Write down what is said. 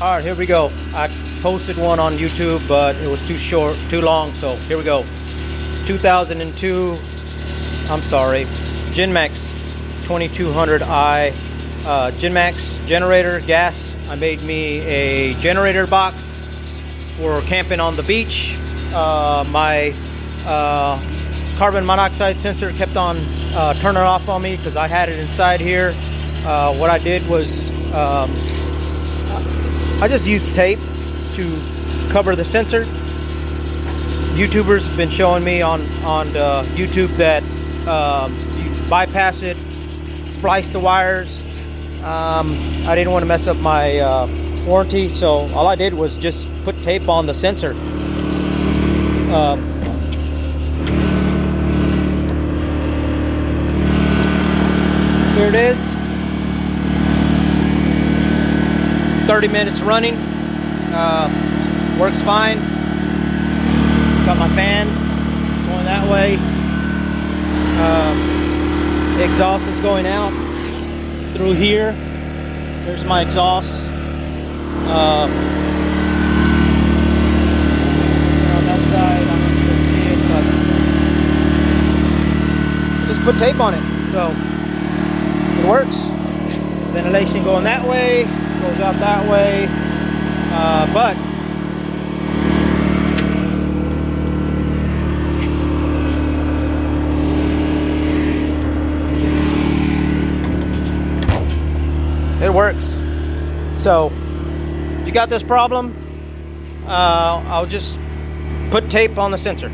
All right, here we go. I posted one on YouTube, but it was too long, so here we go. 2002, Genmax 2200i Genmax generator gas. I made me a generator box for camping on the beach. My carbon monoxide sensor kept on turning off on me because I had it inside here. What I did was I just used tape to cover the sensor. YouTubers have been showing me on YouTube that you bypass it, splice the wires. I didn't want to mess up my warranty, so all I did was just put tape on the sensor. Here it is. 30 minutes running. Works fine. Got my fan going that way. The exhaust is going out through here. There's my exhaust. On that side, I don't know if you can see it, but just put tape on it, so it works. Ventilation going that way, goes out that way, but it works. So if you got this problem, I'll just put tape on the sensor.